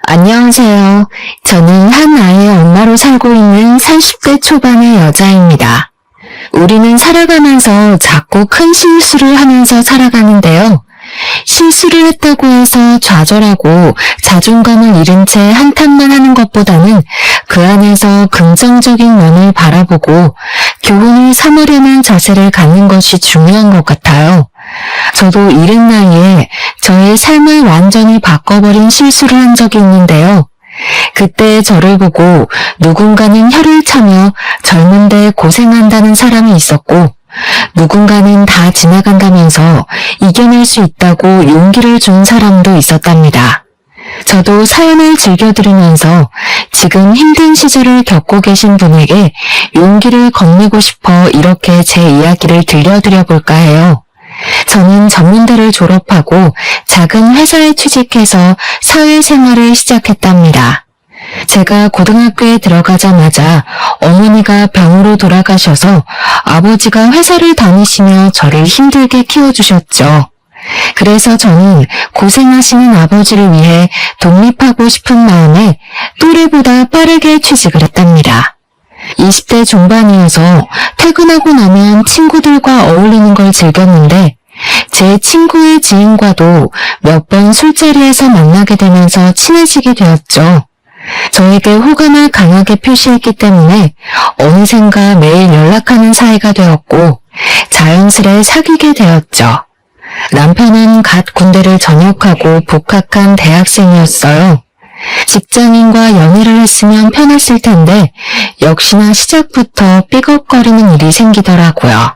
안녕하세요. 저는 한 아이의 엄마로 살고 있는 30대 초반의 여자입니다. 우리는 살아가면서 자꾸 큰 실수를 하면서 살아가는데요. 실수를 했다고 해서 좌절하고 자존감을 잃은 채 한탄만 하는 것보다는 그 안에서 긍정적인 면을 바라보고 교훈을 삼으려는 자세를 갖는 것이 중요한 것 같아요. 저도 이른 나이에 저의 삶을 완전히 바꿔버린 실수를 한 적이 있는데요. 그때 저를 보고 누군가는 혀를 차며 젊은데 고생한다는 사람이 있었고, 누군가는 다 지나간다면서 이겨낼 수 있다고 용기를 준 사람도 있었답니다. 저도 사연을 즐겨 들으면서 지금 힘든 시절을 겪고 계신 분에게 용기를 건네고 싶어 이렇게 제 이야기를 들려드려 볼까 해요. 저는 전문대를 졸업하고 작은 회사에 취직해서 사회생활을 시작했답니다. 제가 고등학교에 들어가자마자 어머니가 병으로 돌아가셔서 아버지가 회사를 다니시며 저를 힘들게 키워주셨죠. 그래서 저는 고생하시는 아버지를 위해 독립하고 싶은 마음에 또래보다 빠르게 취직을 했답니다. 20대 중반이어서 퇴근하고 나면 친구들과 어울리는 걸 즐겼는데 제 친구의 지인과도 몇 번 술자리에서 만나게 되면서 친해지게 되었죠. 저에게 호감을 강하게 표시했기 때문에 어느샌가 매일 연락하는 사이가 되었고 자연스레 사귀게 되었죠. 남편은 갓 군대를 전역하고 복학한 대학생이었어요. 직장인과 연애를 했으면 편했을 텐데 역시나 시작부터 삐걱거리는 일이 생기더라고요.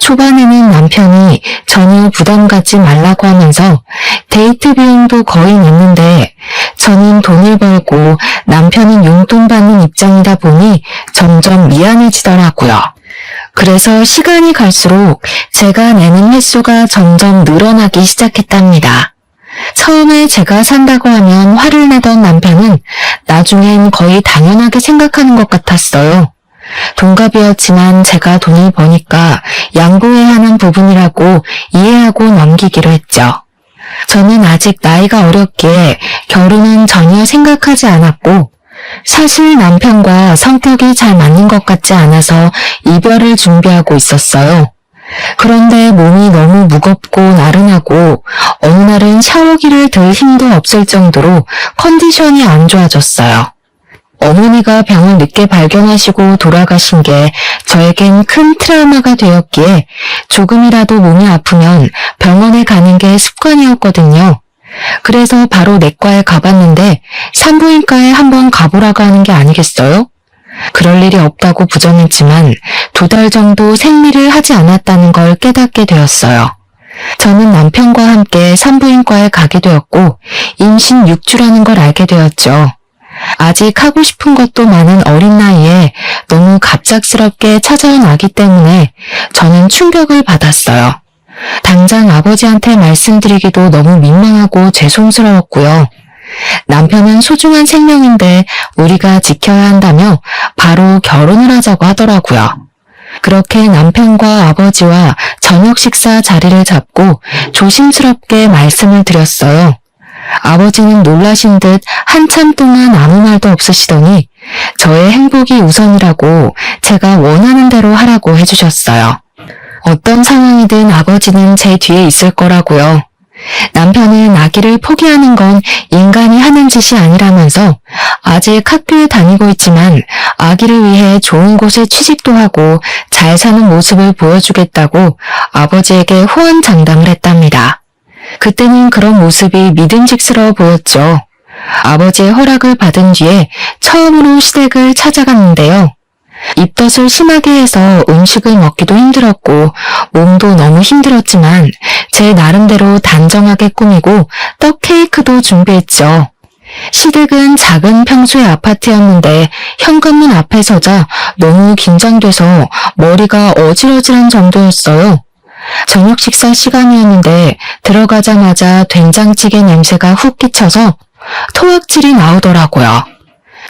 초반에는 남편이 전혀 부담 갖지 말라고 하면서 데이트 비용도 거의 냈는데 저는 돈을 벌고 남편은 용돈 받는 입장이다 보니 점점 미안해지더라고요. 그래서 시간이 갈수록 제가 내는 횟수가 점점 늘어나기 시작했답니다. 처음에 제가 산다고 하면 화를 내던 남편은 나중엔 거의 당연하게 생각하는 것 같았어요. 동갑이었지만 제가 돈을 버니까 양보해야 하는 부분이라고 이해하고 넘기기로 했죠. 저는 아직 나이가 어렸기에 결혼은 전혀 생각하지 않았고 사실 남편과 성격이 잘 맞는 것 같지 않아서 이별을 준비하고 있었어요. 그런데 몸이 너무 무겁고 나른하고 어느 날은 샤워기를 들 힘도 없을 정도로 컨디션이 안 좋아졌어요. 어머니가 병을 늦게 발견하시고 돌아가신 게 저에겐 큰 트라우마가 되었기에 조금이라도 몸이 아프면 병원에 가는 게 습관이었거든요. 그래서 바로 내과에 가봤는데 산부인과에 한번 가보라고 하는 게 아니겠어요? 그럴 일이 없다고 부정했지만 2달 정도 생리를 하지 않았다는 걸 깨닫게 되었어요. 저는 남편과 함께 산부인과에 가게 되었고 임신 6주라는 걸 알게 되었죠. 아직 하고 싶은 것도 많은 어린 나이에 너무 갑작스럽게 찾아온 아기 때문에 저는 충격을 받았어요. 당장 아버지한테 말씀드리기도 너무 민망하고 죄송스러웠고요. 남편은 소중한 생명인데 우리가 지켜야 한다며 바로 결혼을 하자고 하더라고요. 그렇게 남편과 아버지와 저녁 식사 자리를 잡고 조심스럽게 말씀을 드렸어요. 아버지는 놀라신 듯 한참 동안 아무 말도 없으시더니 저의 행복이 우선이라고 제가 원하는 대로 하라고 해주셨어요. 어떤 상황이든 아버지는 제 뒤에 있을 거라고요. 남편은 아기를 포기하는 건 인간이 하는 짓이 아니라면서 아직 학교에 다니고 있지만 아기를 위해 좋은 곳에 취직도 하고 잘 사는 모습을 보여주겠다고 아버지에게 호언장담을 했답니다. 그때는 그런 모습이 믿음직스러워 보였죠. 아버지의 허락을 받은 뒤에 처음으로 시댁을 찾아갔는데요. 입덧을 심하게 해서 음식을 먹기도 힘들었고 몸도 너무 힘들었지만 제 나름대로 단정하게 꾸미고 떡 케이크도 준비했죠. 시댁은 작은 평수의 아파트였는데 현관문 앞에 서자 너무 긴장돼서 머리가 어질어질한 정도였어요. 저녁 식사 시간이었는데 들어가자마자 된장찌개 냄새가 훅 끼쳐서 토악질이 나오더라고요.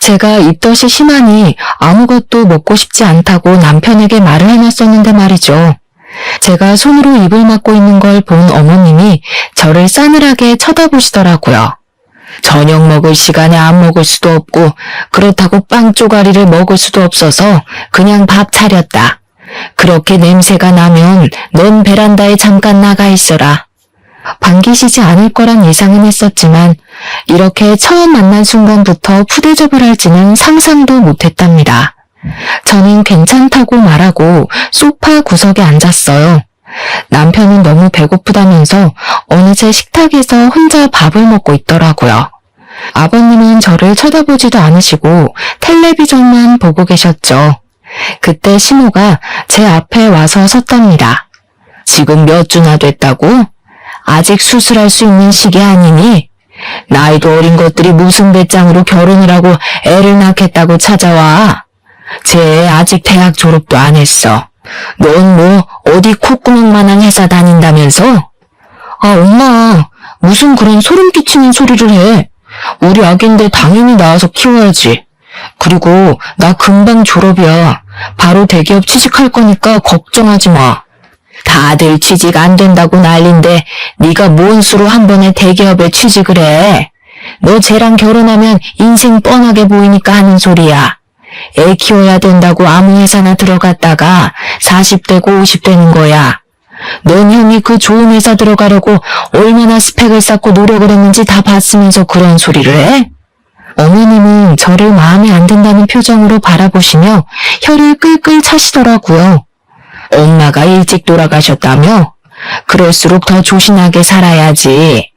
제가 입덧이 심하니 아무것도 먹고 싶지 않다고 남편에게 말을 해놨었는데 말이죠. 제가 손으로 입을 막고 있는 걸 본 어머님이 저를 싸늘하게 쳐다보시더라고요. 저녁 먹을 시간에 안 먹을 수도 없고 그렇다고 빵 쪼가리를 먹을 수도 없어서 그냥 밥 차렸다. 그렇게 냄새가 나면 넌 베란다에 잠깐 나가 있어라. 반기시지 않을 거란 예상은 했었지만 이렇게 처음 만난 순간부터 푸대접을 할지는 상상도 못했답니다. 저는 괜찮다고 말하고 소파 구석에 앉았어요. 남편은 너무 배고프다면서 어느새 식탁에서 혼자 밥을 먹고 있더라고요. 아버님은 저를 쳐다보지도 않으시고 텔레비전만 보고 계셨죠. 그때 시모가 제 앞에 와서 섰답니다. 지금 몇 주나 됐다고? 아직 수술할 수 있는 시기 아니니? 나이도 어린 것들이 무슨 배짱으로 결혼을 하고 애를 낳겠다고 찾아와? 쟤 애 아직 대학 졸업도 안 했어. 넌 뭐 어디 콧구멍만한 회사 다닌다면서? 아, 엄마, 무슨 그런 소름 끼치는 소리를 해. 우리 아기인데 당연히 낳아서 키워야지. 그리고 나 금방 졸업이야. 바로 대기업 취직할 거니까 걱정하지 마. 다들 취직 안 된다고 난린데 네가 뭔 수로 한 번에 대기업에 취직을 해. 너 쟤랑 결혼하면 인생 뻔하게 보이니까 하는 소리야. 애 키워야 된다고 아무 회사나 들어갔다가 40대고 50대는 거야. 넌 형이 그 좋은 회사 들어가려고 얼마나 스펙을 쌓고 노력을 했는지 다 봤으면서 그런 소리를 해? 어머님은 저를 마음에 안 든다는 표정으로 바라보시며 혀를 끌끌 차시더라고요. 엄마가 일찍 돌아가셨다며? 그럴수록 더 조신하게 살아야지.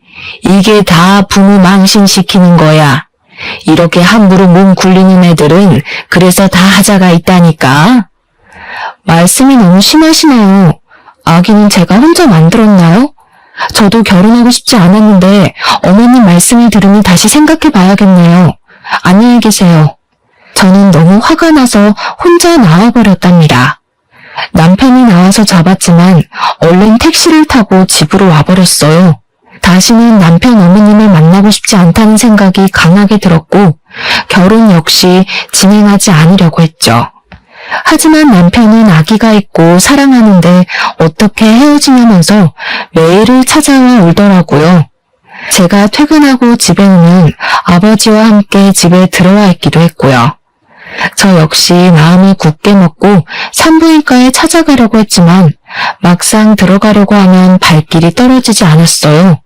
이게 다 부모 망신시키는 거야. 이렇게 함부로 몸 굴리는 애들은 그래서 다 하자가 있다니까. 말씀이 너무 심하시네요. 아기는 제가 혼자 만들었나요? 저도 결혼하고 싶지 않았는데 어머님 말씀을 들으니 다시 생각해 봐야겠네요. 안녕히 계세요. 저는 너무 화가 나서 혼자 나와버렸답니다. 남편이 나와서 잡았지만 얼른 택시를 타고 집으로 와버렸어요. 다시는 남편 어머님을 만나고 싶지 않다는 생각이 강하게 들었고 결혼 역시 진행하지 않으려고 했죠. 하지만 남편은 아기가 있고 사랑하는데 어떻게 헤어지냐면서 매일을 찾아와 울더라고요. 제가 퇴근하고 집에 오면 아버지와 함께 집에 들어와 있기도 했고요. 저 역시 마음을 굳게 먹고 산부인과에 찾아가려고 했지만 막상 들어가려고 하면 발길이 떨어지지 않았어요.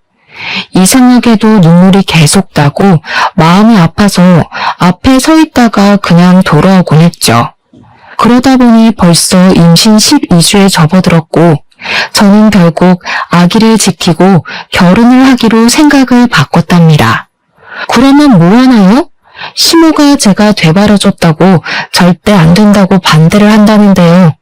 이상하게도 눈물이 계속 나고 마음이 아파서 앞에 서 있다가 그냥 돌아오곤 했죠. 그러다 보니 벌써 임신 12주에 접어들었고 저는 결국 아기를 지키고 결혼을 하기로 생각을 바꿨답니다. 그러면 뭐 하나요? 시모가 제가 되바라줬다고 절대 안 된다고 반대를 한다는데요.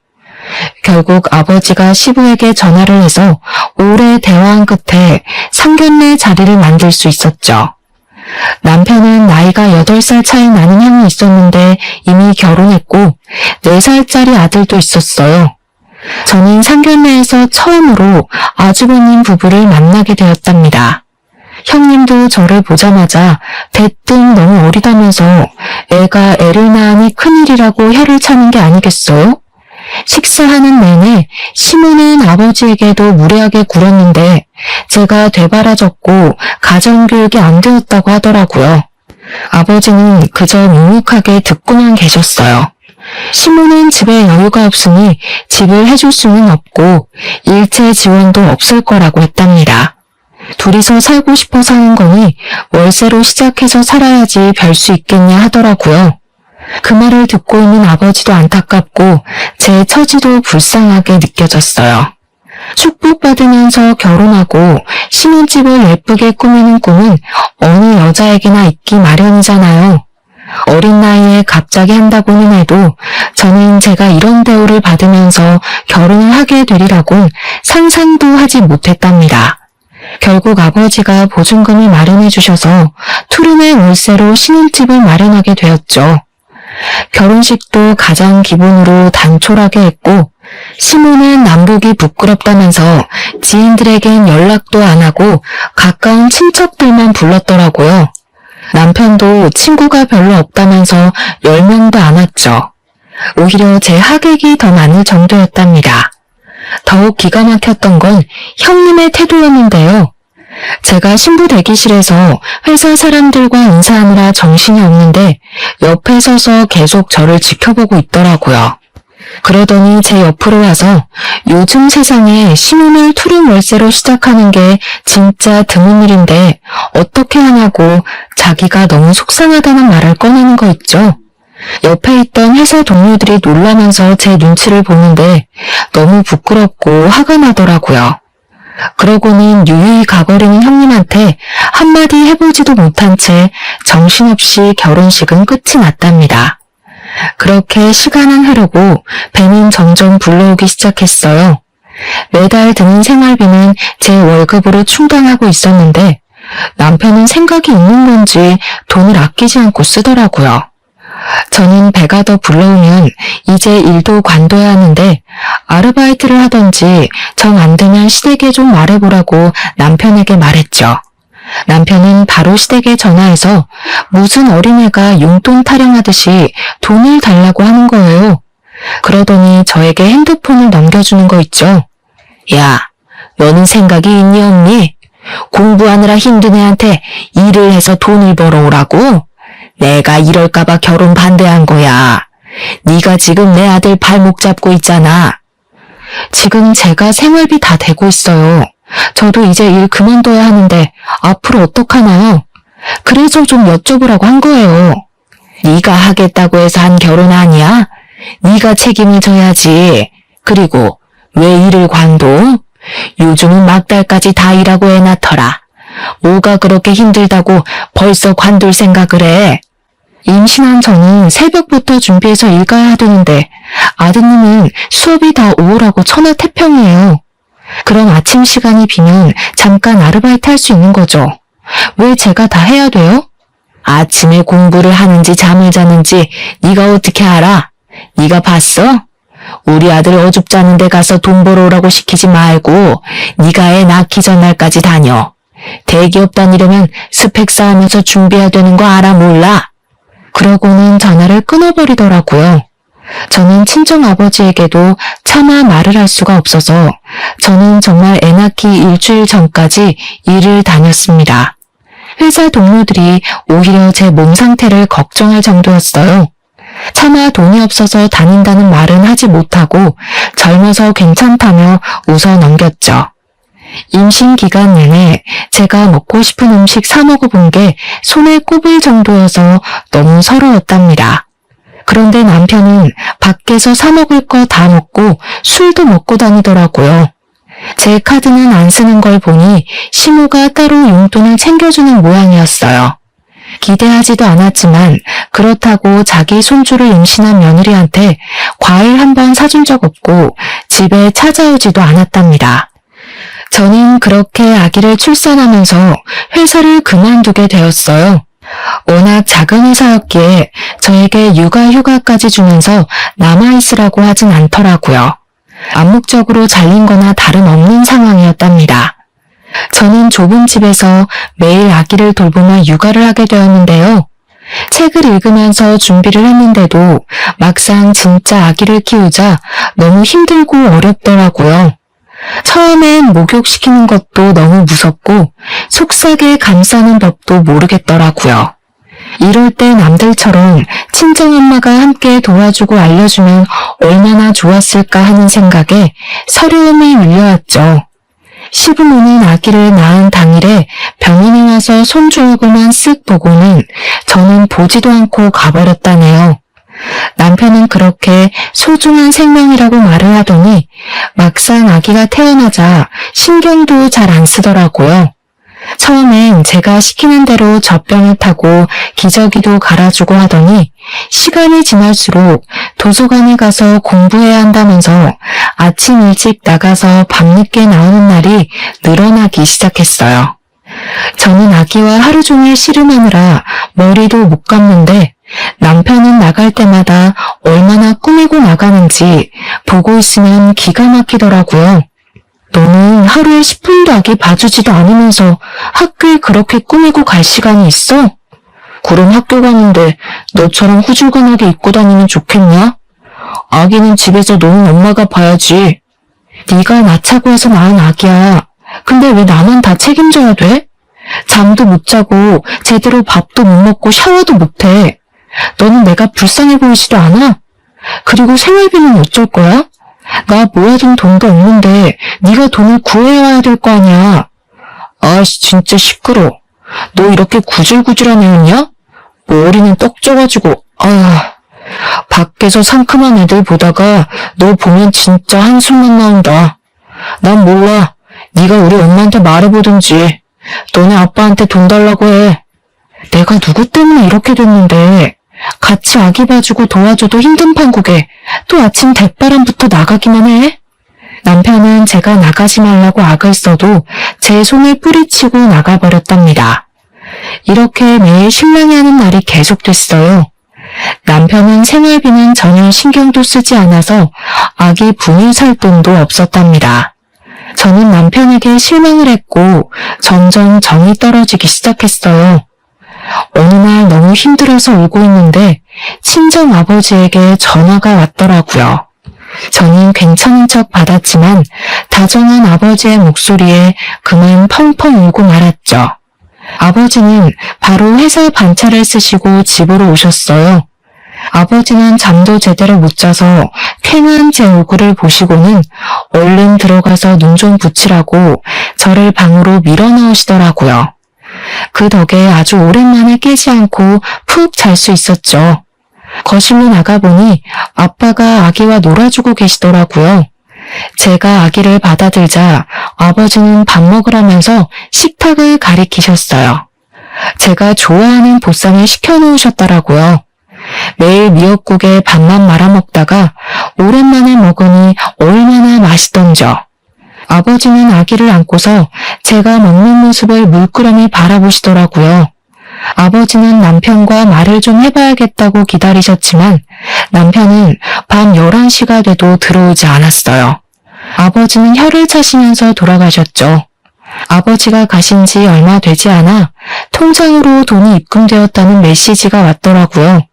결국 아버지가 시부에게 전화를 해서 오래 대화한 끝에 상견례 자리를 만들 수 있었죠. 남편은 나이가 8살 차이 나는 형이 있었는데 이미 결혼했고 4살짜리 아들도 있었어요. 저는 상견례에서 처음으로 아주버님 부부를 만나게 되었답니다. 형님도 저를 보자마자 대뜸 너무 어리다면서 애가 애를 낳으니 큰일이라고 혀를 차는 게 아니겠어요? 식사하는 내내 시모는 아버지에게도 무례하게 굴었는데 제가 되바라졌고 가정교육이 안 되었다고 하더라고요. 아버지는 그저 묵묵하게 듣고만 계셨어요. 시모는 집에 여유가 없으니 집을 해줄 수는 없고 일체 지원도 없을 거라고 했답니다. 둘이서 살고 싶어서 하는 거니 월세로 시작해서 살아야지 별 수 있겠냐 하더라고요. 그 말을 듣고 있는 아버지도 안타깝고 제 처지도 불쌍하게 느껴졌어요. 축복받으면서 결혼하고 신혼집을 예쁘게 꾸미는 꿈은 어느 여자에게나 있기 마련이잖아요. 어린 나이에 갑자기 한다고는 해도 저는 제가 이런 대우를 받으면서 결혼을 하게 되리라곤 상상도 하지 못했답니다. 결국 아버지가 보증금을 마련해 주셔서 투룸의 월세로 신혼집을 마련하게 되었죠. 결혼식도 가장 기본으로 단촐하게 했고 시모는 남보기 부끄럽다면서 지인들에겐 연락도 안 하고 가까운 친척들만 불렀더라고요. 남편도 친구가 별로 없다면서 10명도 안 왔죠. 오히려 제 하객이 더 많을 정도였답니다. 더욱 기가 막혔던 건 형님의 태도였는데요. 제가 신부 대기실에서 회사 사람들과 인사하느라 정신이 없는데 옆에 서서 계속 저를 지켜보고 있더라고요. 그러더니 제 옆으로 와서 요즘 세상에 신혼을 투룸 월세로 시작하는 게 진짜 드문 일인데 어떻게 하냐고 자기가 너무 속상하다는 말을 꺼내는 거 있죠. 옆에 있던 회사 동료들이 놀라면서 제 눈치를 보는데 너무 부끄럽고 화가 나더라고요. 그러고는 유유히 가버리는 형님한테 한마디 해보지도 못한 채 정신없이 결혼식은 끝이 났답니다. 그렇게 시간은 흐르고 배는 점점 불러오기 시작했어요. 매달 드는 생활비는 제 월급으로 충당하고 있었는데 남편은 생각이 있는 건지 돈을 아끼지 않고 쓰더라고요. 저는 배가 더 불러오면 이제 일도 관둬야 하는데 아르바이트를 하던지 정 안 되면 시댁에 좀 말해보라고 남편에게 말했죠. 남편은 바로 시댁에 전화해서 무슨 어린애가 용돈 타령하듯이 돈을 달라고 하는 거예요. 그러더니 저에게 핸드폰을 넘겨주는 거 있죠. 야, 너는 생각이 있니 없니? 공부하느라 힘든 애한테 일을 해서 돈을 벌어오라고? 내가 이럴까봐 결혼 반대한 거야. 네가 지금 내 아들 발목 잡고 있잖아. 지금 제가 생활비 다 대고 있어요. 저도 이제 일 그만둬야 하는데 앞으로 어떡하나요? 그래서 좀 여쭤보라고 한 거예요. 네가 하겠다고 해서 한 결혼 아니야? 네가 책임을 져야지. 그리고 왜 일을 관둬? 요즘은 막달까지 다 일하고 애 낳더라. 뭐가 그렇게 힘들다고 벌써 관둘 생각을 해? 임신한 저는 새벽부터 준비해서 일 가야 되는데 아드님은 수업이 다 오후라고 천하태평이에요. 그럼 아침 시간이 비면 잠깐 아르바이트 할 수 있는 거죠. 왜 제가 다 해야 돼요? 아침에 공부를 하는지 잠을 자는지 네가 어떻게 알아? 네가 봤어? 우리 아들 어줍잖은 데 가서 돈 벌어오라고 시키지 말고 네가 애 낳기 전날까지 다녀. 대기업 다니려면 스펙 쌓으면서 준비해야 되는 거 알아 몰라? 그러고는 전화를 끊어버리더라고요. 저는 친정아버지에게도 차마 말을 할 수가 없어서 저는 정말 애 낳기 일주일 전까지 일을 다녔습니다. 회사 동료들이 오히려 제 몸 상태를 걱정할 정도였어요. 차마 돈이 없어서 다닌다는 말은 하지 못하고 젊어서 괜찮다며 웃어 넘겼죠. 임신 기간 내내 제가 먹고 싶은 음식 사 먹어본 게 손에 꼽을 정도여서 너무 서러웠답니다. 그런데 남편은 밖에서 사 먹을 거 다 먹고 술도 먹고 다니더라고요. 제 카드는 안 쓰는 걸 보니 시모가 따로 용돈을 챙겨주는 모양이었어요. 기대하지도 않았지만 그렇다고 자기 손주를 임신한 며느리한테 과일 한 번 사준 적 없고 집에 찾아오지도 않았답니다. 저는 그렇게 아기를 출산하면서 회사를 그만두게 되었어요. 워낙 작은 회사였기에 저에게 육아휴가까지 주면서 남아있으라고 하진 않더라고요. 암묵적으로 잘린 거나 다름없는 상황이었답니다. 저는 좁은 집에서 매일 아기를 돌보며 육아를 하게 되었는데요. 책을 읽으면서 준비를 했는데도 막상 진짜 아기를 키우자 너무 힘들고 어렵더라고요. 처음엔 목욕시키는 것도 너무 무섭고 속삭여 감싸는 법도 모르겠더라고요. 이럴 때 남들처럼 친정엄마가 함께 도와주고 알려주면 얼마나 좋았을까 하는 생각에 서러움이 밀려왔죠. 시부모는 아기를 낳은 당일에 병원에 와서 손주 얼굴만 쓱 보고는 저는 보지도 않고 가버렸다네요. 남편은 그렇게 소중한 생명이라고 말을 하더니 막상 아기가 태어나자 신경도 잘 안 쓰더라고요. 처음엔 제가 시키는 대로 젖병을 타고 기저귀도 갈아주고 하더니 시간이 지날수록 도서관에 가서 공부해야 한다면서 아침 일찍 나가서 밤늦게 나오는 날이 늘어나기 시작했어요. 저는 아기와 하루 종일 씨름하느라 머리도 못 감는데 남편은 나갈 때마다 얼마나 꾸미고 나가는지 보고 있으면 기가 막히더라고요. 너는 하루에 10분도 아기 봐주지도 않으면서 학교에 그렇게 꾸미고 갈 시간이 있어? 그럼 학교 가는데 너처럼 후줄근하게 입고 다니면 좋겠냐? 아기는 집에서 노는 엄마가 봐야지. 네가 낳자고 해서 낳은 아기야. 근데 왜 나만 다 책임져야 돼? 잠도 못 자고 제대로 밥도 못 먹고 샤워도 못 해. 너는 내가 불쌍해 보이지도 않아? 그리고 생활비는 어쩔 거야? 나 모아둔 돈도 없는데 네가 돈을 구해와야 될 거 아니야. 아씨 진짜 시끄러. 너 이렇게 구질구질한 애였냐? 머리는 떡져가지고 밖에서 상큼한 애들 보다가 너 보면 진짜 한숨만 나온다. 난 몰라. 네가 우리 엄마한테 말해보든지. 너네 아빠한테 돈 달라고 해. 내가 누구 때문에 이렇게 됐는데 같이 아기 봐주고 도와줘도 힘든 판국에 또 아침 대바람부터 나가기만 해? 남편은 제가 나가지 말라고 악을 써도 제 손을 뿌리치고 나가버렸답니다. 이렇게 매일 신랑이 하는 날이 계속됐어요. 남편은 생활비는 전혀 신경도 쓰지 않아서 아기 분유 살 돈도 없었답니다. 저는 남편에게 실망을 했고 점점 정이 떨어지기 시작했어요. 어느 날 너무 힘들어서 울고 있는데 친정 아버지에게 전화가 왔더라고요. 저는 괜찮은 척 받았지만 다정한 아버지의 목소리에 그만 펑펑 울고 말았죠. 아버지는 바로 회사 반차를 쓰시고 집으로 오셨어요. 아버지는 잠도 제대로 못 자서 쾌한 제 얼굴을 보시고는 얼른 들어가서 눈 좀 붙이라고 저를 방으로 밀어넣으시더라고요. 그 덕에 아주 오랜만에 깨지 않고 푹 잘 수 있었죠. 거실로 나가보니 아빠가 아기와 놀아주고 계시더라고요. 제가 아기를 받아들자 아버지는 밥 먹으라면서 식탁을 가리키셨어요. 제가 좋아하는 보쌈을 시켜놓으셨더라고요. 매일 미역국에 밥만 말아먹다가 오랜만에 먹으니 얼마나 맛있던죠. 아버지는 아기를 안고서 제가 먹는 모습을 물끄러미 바라보시더라고요. 아버지는 남편과 말을 좀 해봐야겠다고 기다리셨지만 남편은 밤 11시가 돼도 들어오지 않았어요. 아버지는 혀를 차시면서 돌아가셨죠. 아버지가 가신 지 얼마 되지 않아 통장으로 돈이 입금되었다는 메시지가 왔더라고요.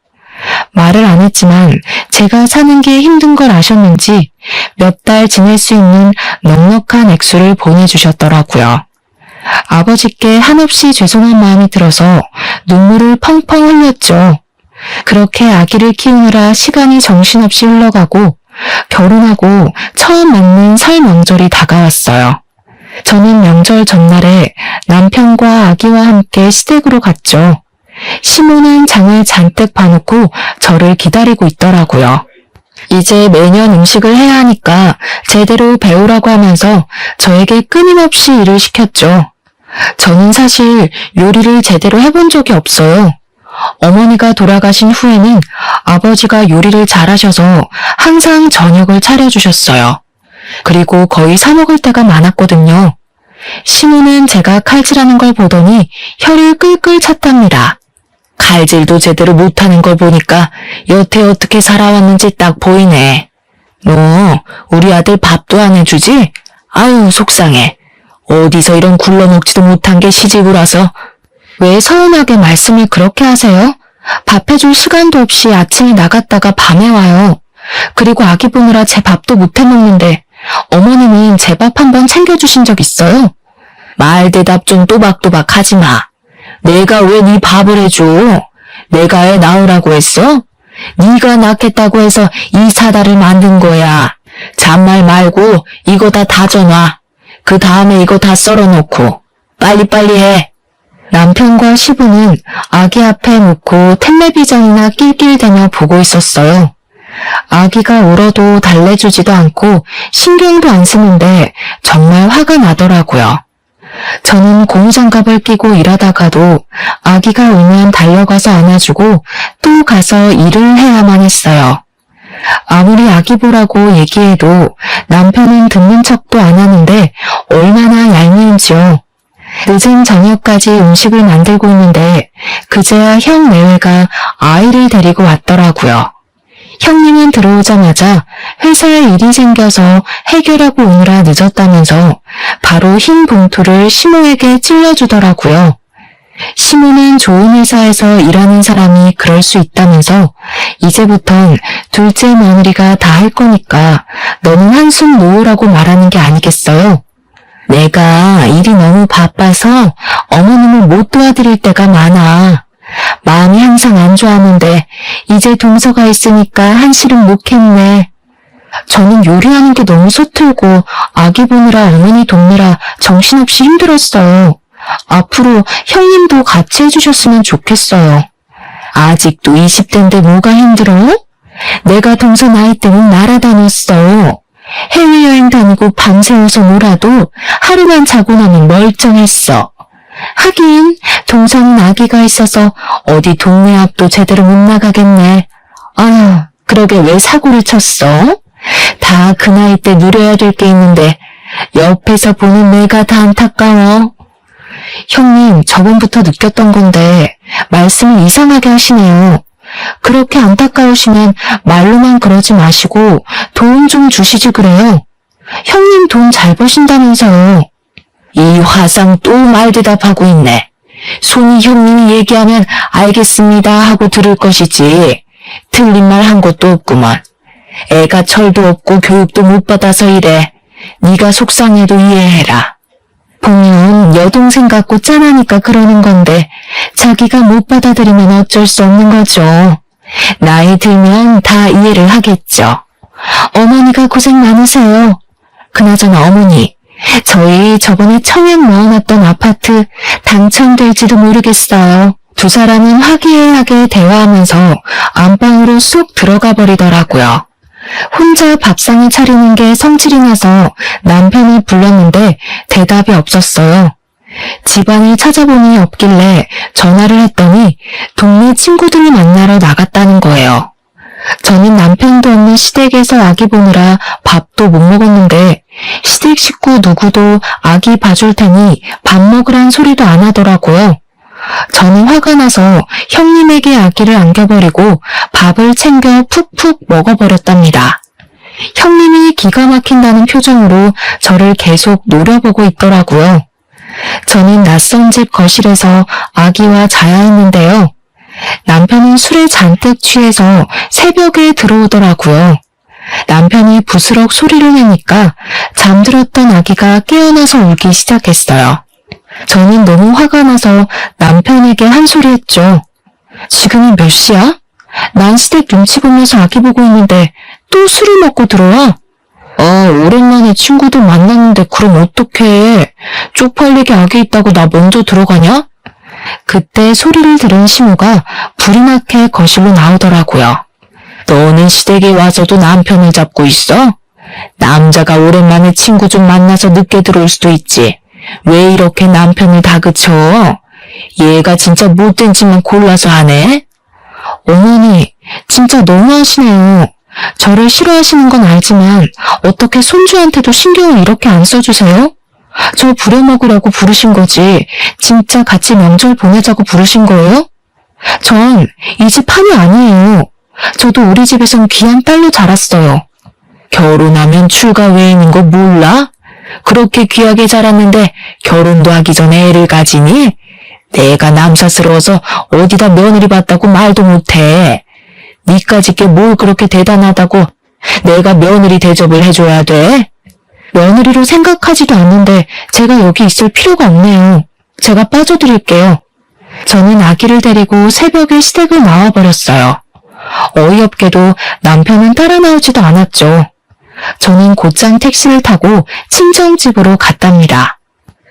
말을 안 했지만 제가 사는 게 힘든 걸 아셨는지 몇 달 지낼 수 있는 넉넉한 액수를 보내주셨더라고요. 아버지께 한없이 죄송한 마음이 들어서 눈물을 펑펑 흘렸죠. 그렇게 아기를 키우느라 시간이 정신없이 흘러가고 결혼하고 처음 맞는 설 명절이 다가왔어요. 저는 명절 전날에 남편과 아기와 함께 시댁으로 갔죠. 시모는 장을 잔뜩 봐놓고 저를 기다리고 있더라고요. 이제 매년 음식을 해야 하니까 제대로 배우라고 하면서 저에게 끊임없이 일을 시켰죠. 저는 사실 요리를 제대로 해본 적이 없어요. 어머니가 돌아가신 후에는 아버지가 요리를 잘하셔서 항상 저녁을 차려주셨어요. 그리고 거의 사 먹을 때가 많았거든요. 시모는 제가 칼질하는 걸 보더니 혀를 끌끌 찼답니다. 칼질도 제대로 못하는 걸 보니까 여태 어떻게 살아왔는지 딱 보이네. 너 우리 아들 밥도 안 해주지? 아유 속상해. 어디서 이런 굴러먹지도 못한 게 시집을 와서. 왜 서운하게 말씀을 그렇게 하세요? 밥 해줄 시간도 없이 아침에 나갔다가 밤에 와요. 그리고 아기 보느라 제 밥도 못 해먹는데 어머니는 제 밥 한번 챙겨주신 적 있어요? 말 대답 좀 또박또박 하지 마. 내가 왜 네 밥을 해줘? 내가 애 낳으라고 했어? 네가 낳겠다고 해서 이 사다를 만든 거야. 잔말 말고 이거 다 다져놔. 그 다음에 이거 다 썰어놓고 빨리빨리 해. 남편과 시부는 아기 앞에 놓고 텔레비전이나 낄낄대며 보고 있었어요. 아기가 울어도 달래주지도 않고 신경도 안 쓰는데 정말 화가 나더라고요. 저는 고무장갑을 끼고 일하다가도 아기가 울면 달려가서 안아주고 또 가서 일을 해야만 했어요. 아무리 아기 보라고 얘기해도 남편은 듣는 척도 안 하는데 얼마나 얄미운지요. 늦은 저녁까지 음식을 만들고 있는데 그제야 형 내외가 아이를 데리고 왔더라고요. 형님은 들어오자마자 회사에 일이 생겨서 해결하고 오느라 늦었다면서 바로 흰 봉투를 시모에게 찔러주더라고요. 시모는 좋은 회사에서 일하는 사람이 그럴 수 있다면서 이제부턴 둘째 며느리가 다 할 거니까 너는 한숨 놓으라고 말하는 게 아니겠어요? 내가 일이 너무 바빠서 어머님을 못 도와드릴 때가 많아. 마음이 항상 안 좋았는데 이제 동서가 있으니까 한시름 못 했네. 저는 요리하는 게 너무 서툴고 아기 보느라 어머니 돕느라 정신없이 힘들었어요. 앞으로 형님도 같이 해주셨으면 좋겠어요. 아직도 20대인데 뭐가 힘들어? 내가 동서 나이 때는 날아다녔어. 해외여행 다니고 밤새워서 놀아도 하루만 자고 나면 멀쩡했어. 하긴 동서는 아기가 있어서 어디 동네 앞도 제대로 못 나가겠네. 아휴, 그러게 왜 사고를 쳤어? 다 그 나이 때 누려야 될 게 있는데 옆에서 보는 내가 다 안타까워. 형님, 저번부터 느꼈던 건데 말씀을 이상하게 하시네요. 그렇게 안타까우시면 말로만 그러지 마시고 돈 좀 주시지 그래요. 형님 돈 잘 버신다면서요. 이 화상 또 말대답하고 있네. 손이 형님이 얘기하면 알겠습니다 하고 들을 것이지 틀린 말 한 것도 없구만. 애가 철도 없고 교육도 못 받아서 이래. 네가 속상해도 이해해라. 보면 여동생 같고 짠하니까 그러는 건데 자기가 못 받아들이면 어쩔 수 없는 거죠. 나이 들면 다 이해를 하겠죠. 어머니가 고생 많으세요. 그나저나 어머니, 저희 저번에 청약 넣어놨던 아파트 당첨될지도 모르겠어요. 두 사람은 화기애애하게 대화하면서 안방으로 쑥 들어가 버리더라고요. 혼자 밥상을 차리는 게 성질이 나서 남편이 불렀는데 대답이 없었어요. 집안을 찾아보니 없길래 전화를 했더니 동네 친구들을 만나러 나갔다는 거예요. 저는 남편도 없는 시댁에서 아기 보느라 밥도 못 먹었는데 시댁 식구 누구도 아기 봐줄 테니 밥 먹으란 소리도 안 하더라고요. 저는 화가 나서 형님에게 아기를 안겨버리고 밥을 챙겨 푹푹 먹어버렸답니다. 형님이 기가 막힌다는 표정으로 저를 계속 노려보고 있더라고요. 저는 낯선 집 거실에서 아기와 자야 했는데요. 남편은 술에 잔뜩 취해서 새벽에 들어오더라고요. 남편이 부스럭 소리를 내니까 잠들었던 아기가 깨어나서 울기 시작했어요. 저는 너무 화가 나서 남편에게 한 소리 했죠. 지금이 몇 시야? 난 시댁 눈치 보면서 아기 보고 있는데 또 술을 먹고 들어와? 오랜만에 친구들 만났는데 그럼 어떡해. 쪽팔리게 아기 있다고 나 먼저 들어가냐? 그때 소리를 들은 신우가 불이 나게 거실로 나오더라고요. 너는 시댁에 와서도 남편을 잡고 있어? 남자가 오랜만에 친구 좀 만나서 늦게 들어올 수도 있지. 왜 이렇게 남편을 다그쳐? 얘가 진짜 못된 짓만 골라서 하네? 어머니, 진짜 너무하시네요. 저를 싫어하시는 건 알지만 어떻게 손주한테도 신경을 이렇게 안 써주세요? 저 부려먹으려고 부르신 거지 진짜 같이 명절 보내자고 부르신 거예요? 전 이 집 판이 아니에요. 저도 우리 집에선 귀한 딸로 자랐어요. 결혼하면 출가 외인인 거 몰라? 그렇게 귀하게 자랐는데 결혼도 하기 전에 애를 가지니? 내가 남사스러워서 어디다 며느리 봤다고 말도 못해. 니까짓 게 뭘 그렇게 대단하다고 내가 며느리 대접을 해줘야 돼? 며느리로 생각하지도 않는데 제가 여기 있을 필요가 없네요. 제가 빠져드릴게요. 저는 아기를 데리고 새벽에 시댁을 나와버렸어요. 어이없게도 남편은 따라 나오지도 않았죠. 저는 곧장 택시를 타고 친정집으로 갔답니다.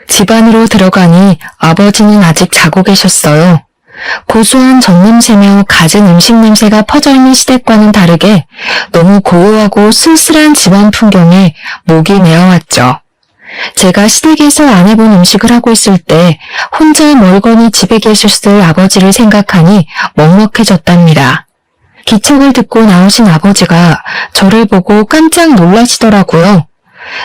집 안으로 들어가니 아버지는 아직 자고 계셨어요. 고소한 젖냄새며 갖은 음식 냄새가 퍼져있는 시댁과는 다르게 너무 고요하고 쓸쓸한 집안 풍경에 목이 메어왔죠. 제가 시댁에서 안 해본 음식을 하고 있을 때 혼자 멀거니 집에 계셨을 아버지를 생각하니 먹먹해졌답니다. 기척을 듣고 나오신 아버지가 저를 보고 깜짝 놀라시더라고요.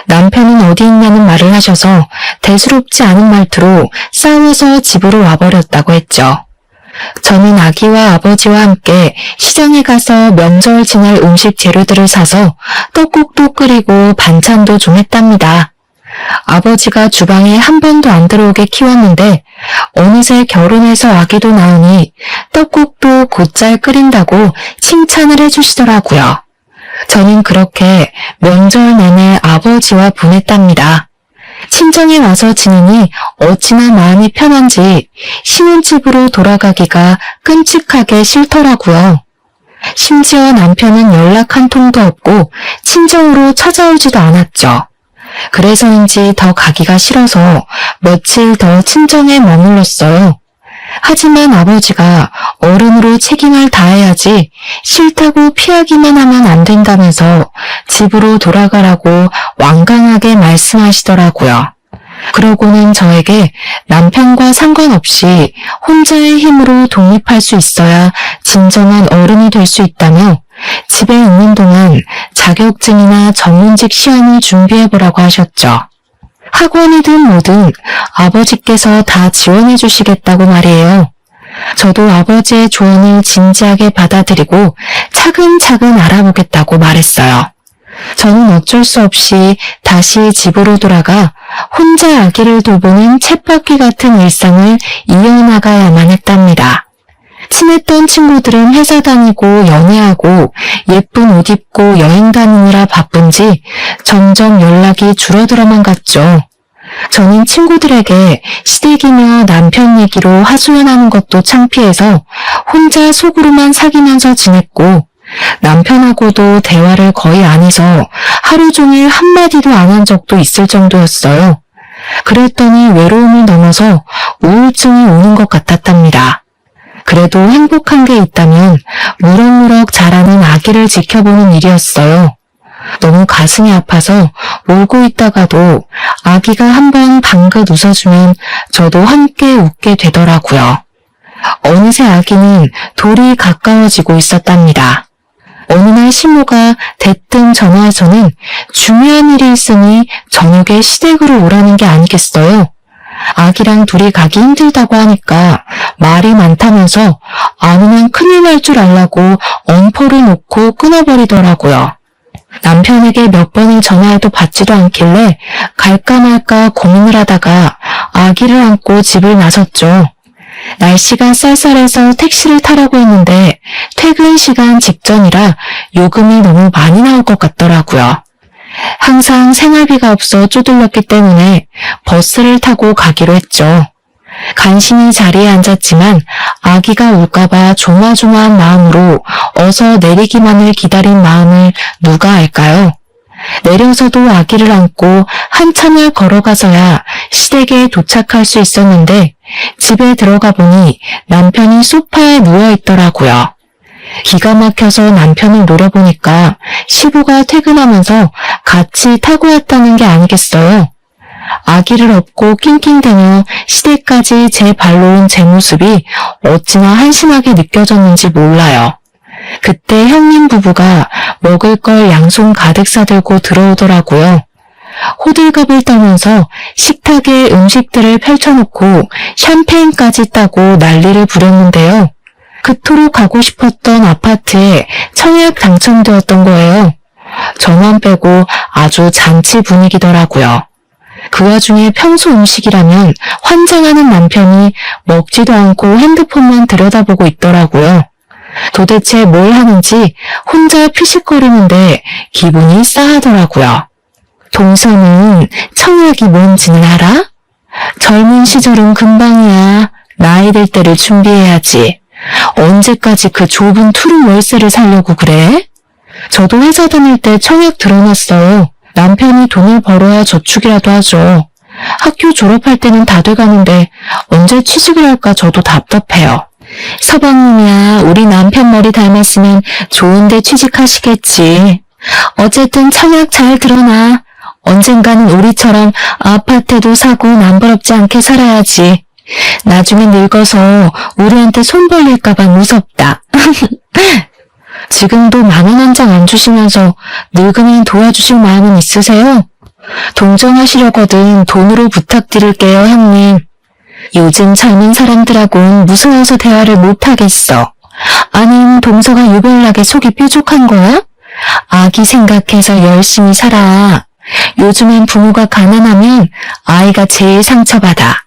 남편은 어디 있냐는 말을 하셔서 대수롭지 않은 말투로 싸워서 집으로 와버렸다고 했죠. 저는 아기와 아버지와 함께 시장에 가서 명절 지날 음식 재료들을 사서 떡국도 끓이고 반찬도 좀 했답니다. 아버지가 주방에 한 번도 안 들어오게 키웠는데 어느새 결혼해서 아기도 낳으니 떡국도 곧잘 끓인다고 칭찬을 해주시더라고요. 저는 그렇게 명절 내내 아버지와 보냈답니다. 친정에 와서 지내니 어찌나 마음이 편한지 신혼집으로 돌아가기가 끔찍하게 싫더라고요. 심지어 남편은 연락 한 통도 없고 친정으로 찾아오지도 않았죠. 그래서인지 더 가기가 싫어서 며칠 더 친정에 머물렀어요. 하지만 아버지가 어른으로 책임을 다해야지 싫다고 피하기만 하면 안 된다면서 집으로 돌아가라고 완강하게 말씀하시더라고요. 그러고는 저에게 남편과 상관없이 혼자의 힘으로 독립할 수 있어야 진정한 어른이 될 수 있다며 집에 있는 동안 자격증이나 전문직 시험을 준비해보라고 하셨죠. 학원이든 뭐든 아버지께서 다 지원해 주시겠다고 말이에요. 저도 아버지의 조언을 진지하게 받아들이고 차근차근 알아보겠다고 말했어요. 저는 어쩔 수 없이 다시 집으로 돌아가 혼자 아기를 돌보는 쳇바퀴 같은 일상을 이어나가야만 했답니다. 친했던 친구들은 회사 다니고 연애하고 예쁜 옷 입고 여행 다니느라 바쁜지 점점 연락이 줄어들어만 갔죠. 저는 친구들에게 시댁이며 남편 얘기로 하소연하는 것도 창피해서 혼자 속으로만 사귀면서 지냈고 남편하고도 대화를 거의 안 해서 하루 종일 한마디도 안 한 적도 있을 정도였어요. 그랬더니 외로움을 넘어서 우울증이 오는 것 같았답니다. 그래도 행복한 게 있다면 무럭무럭 자라는 아기를 지켜보는 일이었어요. 너무 가슴이 아파서 울고 있다가도 아기가 한번 방긋 웃어주면 저도 함께 웃게 되더라고요. 어느새 아기는 돌이 가까워지고 있었답니다. 어느 날 시모가 대뜸 전화해서는 중요한 일이 있으니 저녁에 시댁으로 오라는 게 아니겠어요. 아기랑 둘이 가기 힘들다고 하니까 말이 많다면서 안 오면 큰일 날 줄 알라고 엄포를 놓고 끊어버리더라고요. 남편에게 몇 번을 전화해도 받지도 않길래 갈까 말까 고민을 하다가 아기를 안고 집을 나섰죠. 날씨가 쌀쌀해서 택시를 타라고 했는데 퇴근 시간 직전이라 요금이 너무 많이 나올 것 같더라고요. 항상 생활비가 없어 쪼들렸기 때문에 버스를 타고 가기로 했죠. 간신히 자리에 앉았지만 아기가 울까봐 조마조마한 마음으로 어서 내리기만을 기다린 마음을 누가 알까요? 내려서도 아기를 안고 한참을 걸어가서야 시댁에 도착할 수 있었는데 집에 들어가 보니 남편이 소파에 누워있더라고요. 기가 막혀서 남편을 노려보니까 시부가 퇴근하면서 같이 타고 왔다는 게 아니겠어요. 아기를 업고 낑낑대며 시댁까지 제 발로 온 제 모습이 어찌나 한심하게 느껴졌는지 몰라요. 그때 형님 부부가 먹을 걸 양손 가득 싸들고 들어오더라고요. 호들갑을 떨면서 식탁에 음식들을 펼쳐놓고 샴페인까지 따고 난리를 부렸는데요. 그토록 가고 싶었던 아파트에 청약 당첨되었던 거예요. 저만 빼고 아주 잔치 분위기더라고요. 그 와중에 평소 음식이라면 환장하는 남편이 먹지도 않고 핸드폰만 들여다보고 있더라고요. 도대체 뭘 하는지 혼자 피식거리는데 기분이 싸하더라고요. 동서는 청약이 뭔지는 알아? 젊은 시절은 금방이야. 나이 들 때를 준비해야지. 언제까지 그 좁은 투룸 월세를 살려고 그래? 저도 회사 다닐 때 청약 들어놨어요. 남편이 돈을 벌어야 저축이라도 하죠. 학교 졸업할 때는 다 돼가는데 언제 취직을 할까 저도 답답해요. 서방님이야 우리 남편 머리 닮았으면 좋은데 취직하시겠지. 어쨌든 청약 잘 들어놔. 언젠가는 우리처럼 아파트도 사고 남부럽지 않게 살아야지. 나중에 늙어서 우리한테 손 벌릴까봐 무섭다. 지금도 10,000원 한 장 안 주시면서 늙으면 도와주실 마음은 있으세요? 동정하시려거든 돈으로 부탁드릴게요, 형님. 요즘 젊은 사람들하고는 무서워서 대화를 못하겠어. 아님 동서가 유별나게 속이 뾰족한 거야? 아기 생각해서 열심히 살아. 요즘엔 부모가 가난하면 아이가 제일 상처받아.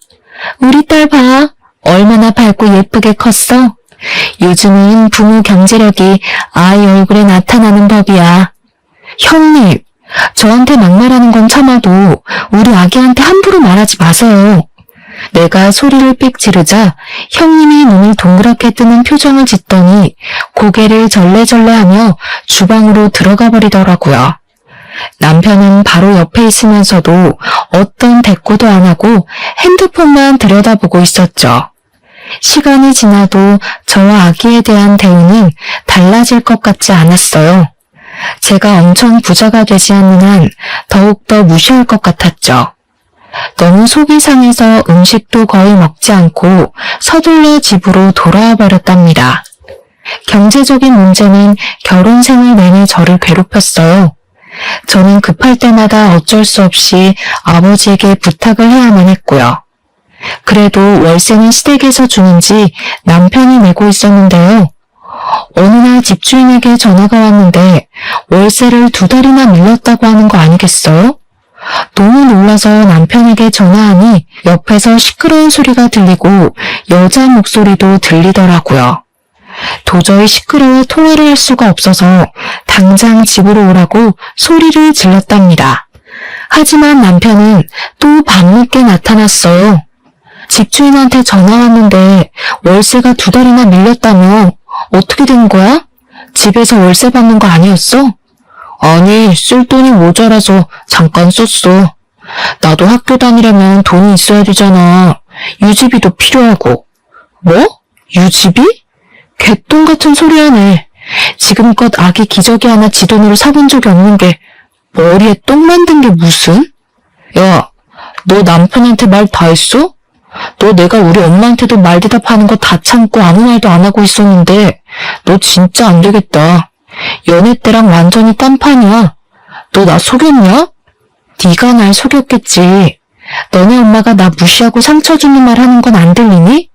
우리 딸 봐. 얼마나 밝고 예쁘게 컸어? 요즘은 부모 경제력이 아이 얼굴에 나타나는 법이야. 형님, 저한테 막말하는 건 참아도 우리 아기한테 함부로 말하지 마세요. 내가 소리를 삑 지르자 형님이 눈을 동그랗게 뜨는 표정을 짓더니 고개를 절레절레하며 주방으로 들어가 버리더라고요. 남편은 바로 옆에 있으면서도 어떤 대꾸도 안 하고 핸드폰만 들여다보고 있었죠. 시간이 지나도 저와 아기에 대한 대우는 달라질 것 같지 않았어요. 제가 엄청 부자가 되지 않는 한 더욱더 무시할 것 같았죠. 너무 속이 상해서 음식도 거의 먹지 않고 서둘러 집으로 돌아와 버렸답니다. 경제적인 문제는 결혼 생활 내내 저를 괴롭혔어요. 저는 급할 때마다 어쩔 수 없이 아버지에게 부탁을 해야만 했고요. 그래도 월세는 시댁에서 주는지 남편이 내고 있었는데요. 어느 날 집주인에게 전화가 왔는데 월세를 2달이나 밀렸다고 하는 거 아니겠어요? 너무 놀라서 남편에게 전화하니 옆에서 시끄러운 소리가 들리고 여자 목소리도 들리더라고요. 도저히 시끄러워 통화를 할 수가 없어서 당장 집으로 오라고 소리를 질렀답니다. 하지만 남편은 또 밤늦게 나타났어요. 집주인한테 전화 왔는데 월세가 2달이나 밀렸다며. 어떻게 된 거야? 집에서 월세 받는 거 아니었어? 아니, 쓸 돈이 모자라서 잠깐 썼어. 나도 학교 다니려면 돈이 있어야 되잖아. 유지비도 필요하고. 뭐? 유지비? 개똥 같은 소리 하네. 지금껏 아기 기저귀 하나 지 돈으로 사본 적이 없는 게 머리에 똥 만든 게 무슨? 야, 너 남편한테 말 다 했어? 너 내가 우리 엄마한테도 말 대답하는 거 다 참고 아무 말도 안 하고 있었는데 너 진짜 안 되겠다. 연애 때랑 완전히 딴판이야. 너 나 속였냐? 네가 날 속였겠지. 너네 엄마가 나 무시하고 상처 주는 말 하는 건 안 들리니?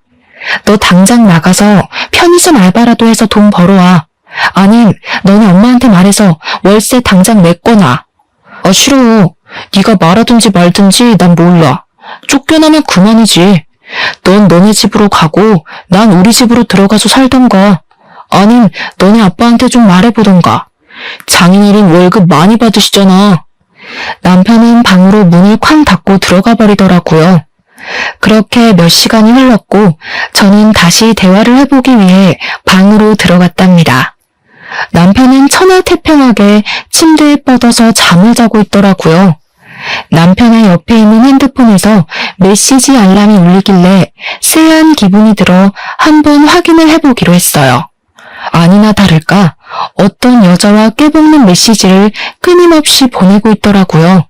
너 당장 나가서 편의점 알바라도 해서 돈 벌어와. 아님 너네 엄마한테 말해서 월세 당장 내거나. 아 싫어. 네가 말하든지 말든지 난 몰라. 쫓겨나면 그만이지. 넌 너네 집으로 가고 난 우리 집으로 들어가서 살던가. 아님 너네 아빠한테 좀 말해보던가. 장인어른 월급 많이 받으시잖아. 남편은 방으로 문을 쾅 닫고 들어가 버리더라고요. 그렇게 몇 시간이 흘렀고 저는 다시 대화를 해보기 위해 방으로 들어갔답니다. 남편은 천하태평하게 침대에 뻗어서 잠을 자고 있더라고요. 남편의 옆에 있는 핸드폰에서 메시지 알람이 울리길래 쎄한 기분이 들어 한번 확인을 해보기로 했어요. 아니나 다를까 어떤 여자와 깨볶는 메시지를 끊임없이 보내고 있더라고요.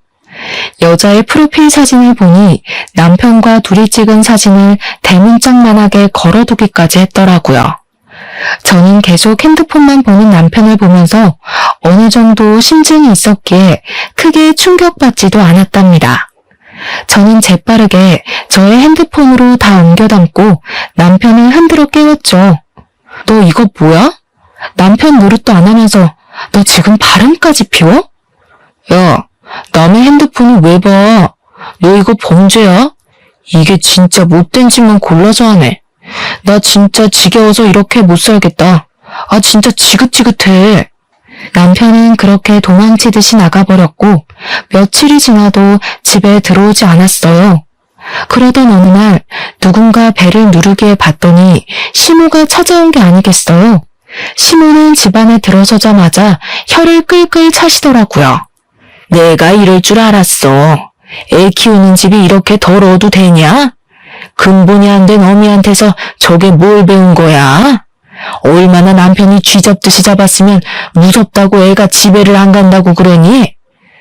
여자의 프로필 사진을 보니 남편과 둘이 찍은 사진을 대문짝만하게 걸어두기까지 했더라고요. 저는 계속 핸드폰만 보는 남편을 보면서 어느 정도 심증이 있었기에 크게 충격받지도 않았답니다. 저는 재빠르게 저의 핸드폰으로 다 옮겨 담고 남편을 흔들어 깨웠죠. 너 이거 뭐야? 남편 노릇도 안 하면서 너 지금 바람까지 피워? 야, 남의 핸드폰을 왜 봐? 너 이거 범죄야? 이게 진짜 못된 짓만 골라서 하네. 나 진짜 지겨워서 이렇게 못 살겠다. 아 진짜 지긋지긋해. 남편은 그렇게 도망치듯이 나가버렸고 며칠이 지나도 집에 들어오지 않았어요. 그러던 어느 날 누군가 배를 누르게 봤더니 시모가 찾아온 게 아니겠어요. 시모는 집 안에 들어서자마자 혀를 끌끌 차시더라고요. 내가 이럴 줄 알았어. 애 키우는 집이 이렇게 더러워도 되냐? 근본이 안 된 어미한테서 저게 뭘 배운 거야? 얼마나 남편이 쥐잡듯이 잡았으면 무섭다고 애가 집에를 안 간다고 그러니?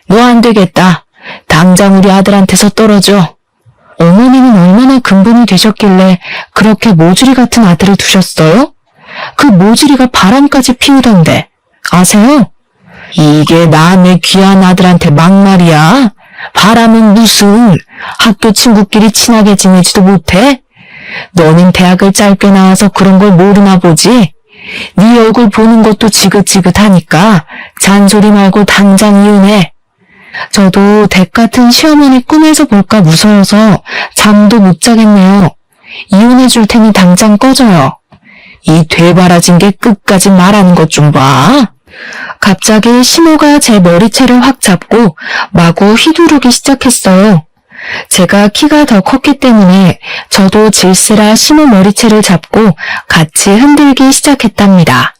너 안 되겠다. 당장 우리 아들한테서 떨어져. 어머니는 얼마나 근본이 되셨길래 그렇게 모주리 같은 아들을 두셨어요? 그 모주리가 바람까지 피우던데 아세요? 이게 남의 귀한 아들한테 막말이야? 바람은 무슨 학교 친구끼리 친하게 지내지도 못해? 너는 대학을 짧게 나와서 그런 걸 모르나 보지? 네 얼굴 보는 것도 지긋지긋하니까 잔소리 말고 당장 이혼해. 저도 댁 같은 시어머니 꿈에서 볼까 무서워서 잠도 못 자겠네요. 이혼해 줄 테니 당장 꺼져요. 이 되바라진 게 끝까지 말하는 것 좀 봐. 갑자기 시모가 제 머리채를 확 잡고 마구 휘두르기 시작했어요. 제가 키가 더 컸기 때문에 저도 질세라 시모 머리채를 잡고 같이 흔들기 시작했답니다.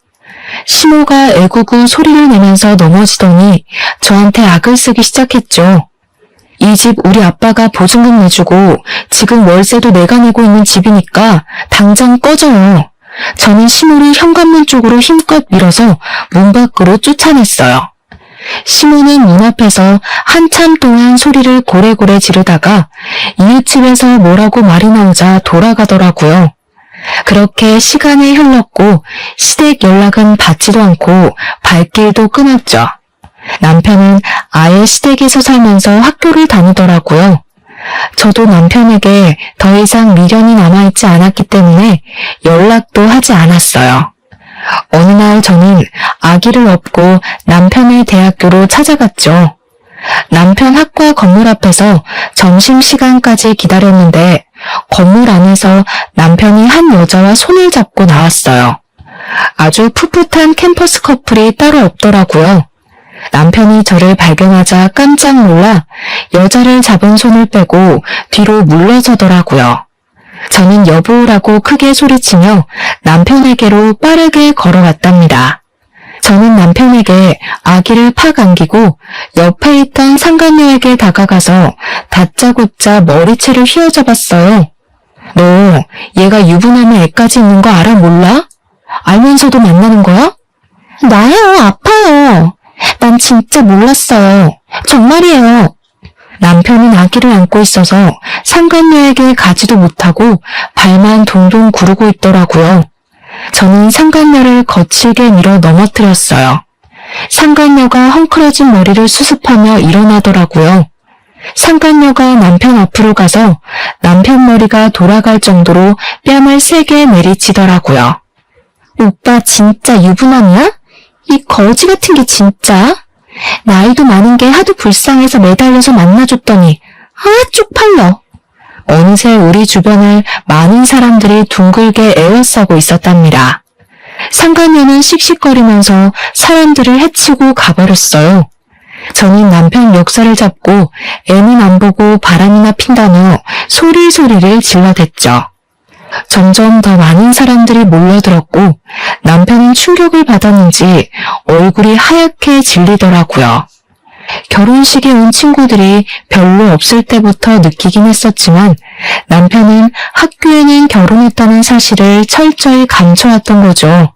시모가 애구구 소리를 내면서 넘어지더니 저한테 악을 쓰기 시작했죠. 이 집 우리 아빠가 보증금 내주고 지금 월세도 내가 내고 있는 집이니까 당장 꺼져요. 저는 시모를 현관문 쪽으로 힘껏 밀어서 문 밖으로 쫓아냈어요. 시모는 문 앞에서 한참 동안 소리를 고래고래 지르다가 이웃집에서 뭐라고 말이 나오자 돌아가더라고요. 그렇게 시간이 흘렀고 시댁 연락은 받지도 않고 발길도 끊었죠. 남편은 아예 시댁에서 살면서 학교를 다니더라고요. 저도 남편에게 더 이상 미련이 남아있지 않았기 때문에 연락도 하지 않았어요. 어느 날 저는 아기를 업고 남편의 대학교로 찾아갔죠. 남편 학과 건물 앞에서 점심시간까지 기다렸는데 건물 안에서 남편이 한 여자와 손을 잡고 나왔어요. 아주 풋풋한 캠퍼스 커플이 따로 없더라고요. 남편이 저를 발견하자 깜짝 놀라 여자를 잡은 손을 빼고 뒤로 물러서더라고요. 저는 여보라고 크게 소리치며 남편에게로 빠르게 걸어갔답니다. 저는 남편에게 아기를 팍 안기고 옆에 있던 상간녀에게 다가가서 다짜고짜 머리채를 휘어잡았어요. 너 얘가 유부남의 애까지 있는 거 알아 몰라? 알면서도 만나는 거야? 나요, 아파요. 난 진짜 몰랐어요. 정말이에요. 남편은 아기를 안고 있어서 상간녀에게 가지도 못하고 발만 동동 구르고 있더라고요. 저는 상간녀를 거칠게 밀어 넘어뜨렸어요. 상간녀가 헝클어진 머리를 수습하며 일어나더라고요. 상간녀가 남편 앞으로 가서 남편 머리가 돌아갈 정도로 뺨을 세게 내리치더라고요. 오빠 진짜 유부남이야? 이 거지 같은 게 진짜? 나이도 많은 게 하도 불쌍해서 매달려서 만나줬더니 쪽팔려. 어느새 우리 주변을 많은 사람들이 둥글게 에워싸고 있었답니다. 상간녀는 씩씩거리면서 사람들을 해치고 가버렸어요. 저는 남편 멱살을 잡고 애는 안 보고 바람이나 핀다며 소리소리를 질러댔죠. 점점 더 많은 사람들이 몰려들었고 남편은 충격을 받았는지 얼굴이 하얗게 질리더라고요. 결혼식에 온 친구들이 별로 없을 때부터 느끼긴 했었지만 남편은 학교에는 결혼했다는 사실을 철저히 감춰왔던 거죠.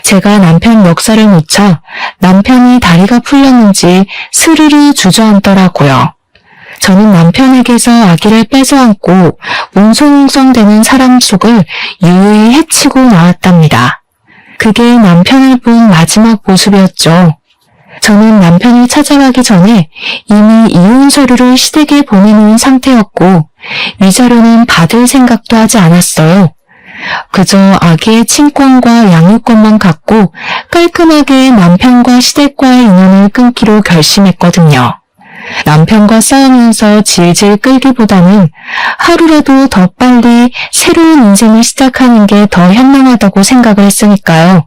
제가 남편 멱살을 놓자 남편이 다리가 풀렸는지 스르르 주저앉더라고요. 저는 남편에게서 아기를 뺏어 안고 웅성웅성대는 사람 속을 유유히 헤치고 나왔답니다. 그게 남편을 본 마지막 모습이었죠. 저는 남편이 찾아가기 전에 이미 이혼 서류를 시댁에 보내놓은 상태였고 위자료는 받을 생각도 하지 않았어요. 그저 아기의 친권과 양육권만 갖고 깔끔하게 남편과 시댁과의 인연을 끊기로 결심했거든요. 남편과 싸우면서 질질 끌기보다는 하루라도 더 빨리 새로운 인생을 시작하는 게 더 현명하다고 생각을 했으니까요.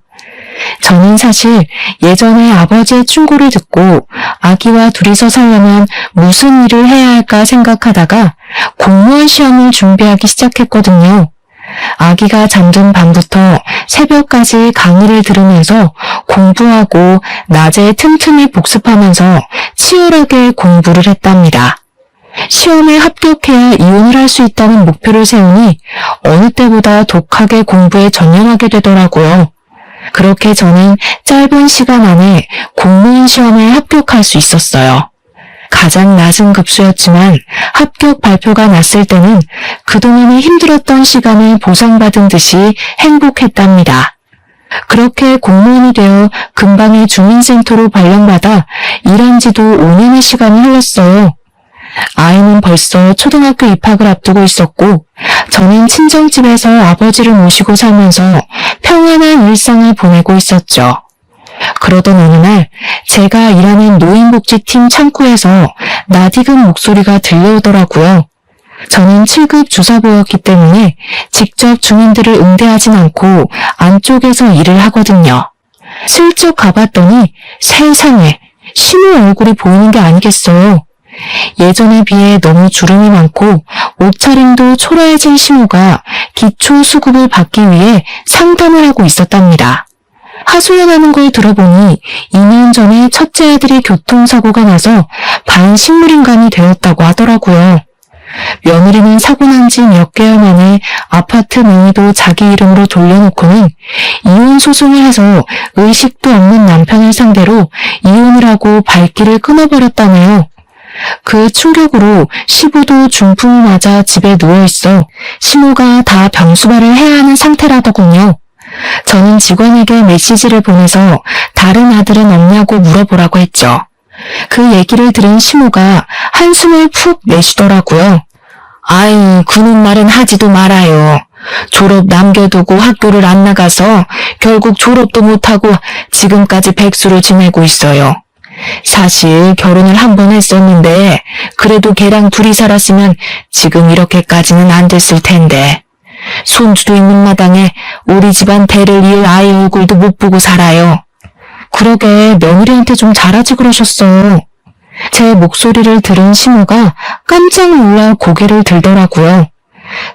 저는 사실 예전에 아버지의 충고를 듣고 아기와 둘이서 살려면 무슨 일을 해야 할까 생각하다가 공무원 시험을 준비하기 시작했거든요. 아기가 잠든 밤부터 새벽까지 강의를 들으면서 공부하고 낮에 틈틈이 복습하면서 치열하게 공부를 했답니다. 시험에 합격해야 이혼을 할 수 있다는 목표를 세우니 어느 때보다 독하게 공부에 전념하게 되더라고요. 그렇게 저는 짧은 시간 안에 공무원 시험에 합격할 수 있었어요. 가장 낮은 급수였지만 합격 발표가 났을 때는 그동안에 힘들었던 시간을 보상받은 듯이 행복했답니다. 그렇게 공무원이 되어 근방의 주민센터로 발령받아 일한 지도 5년의 시간이 흘렀어요. 아이는 벌써 초등학교 입학을 앞두고 있었고 저는 친정집에서 아버지를 모시고 살면서 평안한 일상을 보내고 있었죠. 그러던 어느 날 제가 일하는 노인복지팀 창구에서 낯익은 목소리가 들려오더라고요. 저는 7급 주사부였기 때문에 직접 주민들을 응대하진 않고 안쪽에서 일을 하거든요. 슬쩍 가봤더니 세상에 시모 얼굴이 보이는 게 아니겠어요. 예전에 비해 너무 주름이 많고 옷차림도 초라해진 시모가 기초 수급을 받기 위해 상담을 하고 있었답니다. 하소연하는 걸 들어보니 2년 전에 첫째 아들이 교통사고가 나서 반식물인간이 되었다고 하더라고요. 며느리는 사고 난 지 몇 개월 만에 아파트 명의도 자기 이름으로 돌려놓고는 이혼 소송을 해서 의식도 없는 남편을 상대로 이혼을 하고 발길을 끊어버렸다네요. 그 충격으로 시부도 중풍이 맞아 집에 누워있어 시모가 다 병수발을 해야 하는 상태라더군요. 저는 직원에게 메시지를 보내서 다른 아들은 없냐고 물어보라고 했죠. 그 얘기를 들은 시모가 한숨을 푹 내쉬더라고요. 아유, 그런 말은 하지도 말아요. 졸업 남겨두고 학교를 안 나가서 결국 졸업도 못하고 지금까지 백수로 지내고 있어요. 사실 결혼을 한 번 했었는데 그래도 걔랑 둘이 살았으면 지금 이렇게까지는 안 됐을 텐데. 손주도 있는 마당에 우리 집안 대를 이을 아이 얼굴도 못 보고 살아요. 그러게 며느리한테 좀 잘하지 그러셨어. 제 목소리를 들은 시모가 깜짝 놀라 고개를 들더라고요.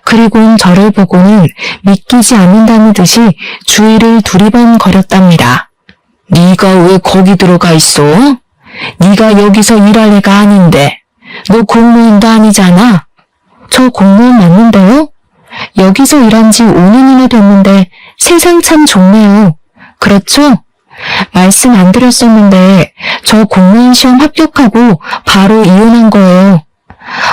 그리고는 저를 보고는 믿기지 않는다는 듯이 주위를 두리번거렸답니다. 네가 왜 거기 들어가 있어? 네가 여기서 일할 애가 아닌데. 너 공무원도 아니잖아. 저 공무원 맞는데요? 여기서 일한 지 5년이나 됐는데 세상 참 좋네요. 그렇죠? 말씀 안 드렸었는데 저 공무원 시험 합격하고 바로 이혼한 거예요.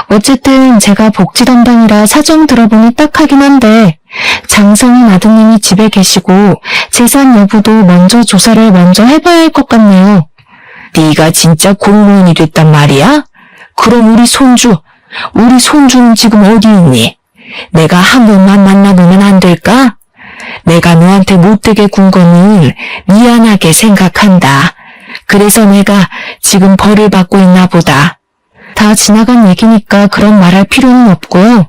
어쨌든 제가 복지 담당이라 사정 들어보니 딱하긴 한데 장성인 아드님이 집에 계시고 재산 여부도 먼저 조사를 먼저 해봐야 할 것 같네요. 네가 진짜 공무원이 됐단 말이야? 그럼 우리 손주는 지금 어디 있니? 내가 한 번만 만나보면 안 될까? 내가 너한테 못되게 군 거는 미안하게 생각한다. 그래서 내가 지금 벌을 받고 있나 보다. 다 지나간 얘기니까 그런 말할 필요는 없고요.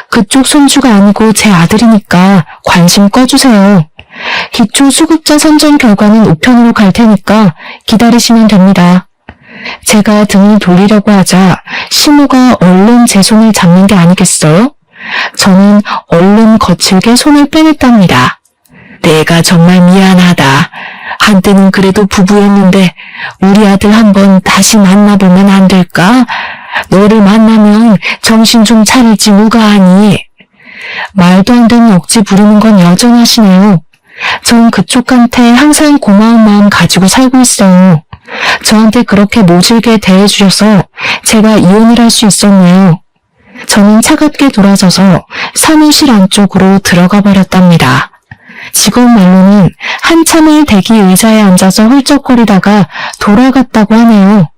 그쪽 손주가 아니고 제 아들이니까 관심 꺼주세요. 기초수급자 선정 결과는 우편으로 갈 테니까 기다리시면 됩니다. 제가 등을 돌리려고 하자 시모가 얼른 제 손을 잡는 게 아니겠어요? 저는 얼른 거칠게 손을 빼냈답니다. 내가 정말 미안하다. 한때는 그래도 부부였는데 우리 아들 한번 다시 만나보면 안 될까? 너를 만나면 정신 좀 차릴지 누가 아니. 말도 안 되는 억지 부리는 건 여전하시네요. 전 그쪽한테 항상 고마운 마음 가지고 살고 있어요. 저한테 그렇게 모질게 대해주셔서 제가 이혼을 할 수 있었네요. 저는 차갑게 돌아서서 사무실 안쪽으로 들어가 버렸답니다. 직원 말로는 한참을 대기 의자에 앉아서 훌쩍거리다가 돌아갔다고 하네요.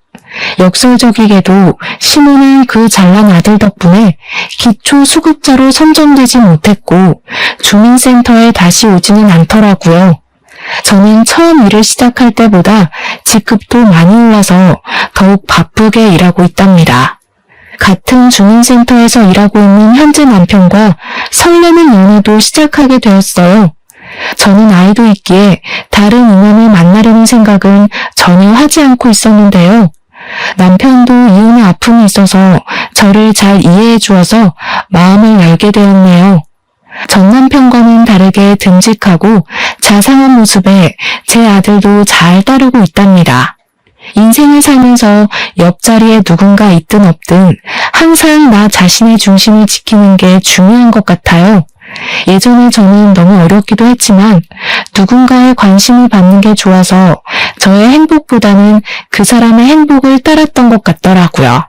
역설적이게도 시모는 그 잘난 아들 덕분에 기초수급자로 선정되지 못했고 주민센터에 다시 오지는 않더라고요. 저는 처음 일을 시작할 때보다 직급도 많이 올라서 더욱 바쁘게 일하고 있답니다. 같은 주민센터에서 일하고 있는 현재 남편과 설레는 연애도 시작하게 되었어요. 저는 아이도 있기에 다른 인연을 만나려는 생각은 전혀 하지 않고 있었는데요. 남편도 이혼의 아픔이 있어서 저를 잘 이해해 주어서 마음을 열게 되었네요. 전 남편과는 다르게 듬직하고 자상한 모습에 제 아들도 잘 따르고 있답니다. 인생을 살면서 옆자리에 누군가 있든 없든 항상 나 자신의 중심을 지키는 게 중요한 것 같아요. 예전에 저는 너무 어렵기도 했지만 누군가의 관심을 받는 게 좋아서 저의 행복보다는 그 사람의 행복을 따랐던 것 같더라고요.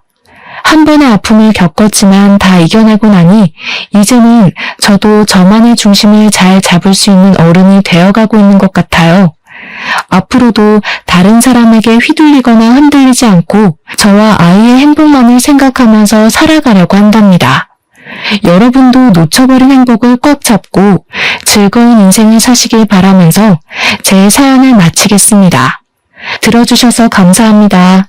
한 번의 아픔을 겪었지만 다 이겨내고 나니 이제는 저도 저만의 중심을 잘 잡을 수 있는 어른이 되어가고 있는 것 같아요. 앞으로도 다른 사람에게 휘둘리거나 흔들리지 않고 저와 아이의 행복만을 생각하면서 살아가려고 한답니다. 여러분도 놓쳐버린 행복을 꽉 잡고 즐거운 인생을 사시길 바라면서 제 사연을 마치겠습니다. 들어주셔서 감사합니다.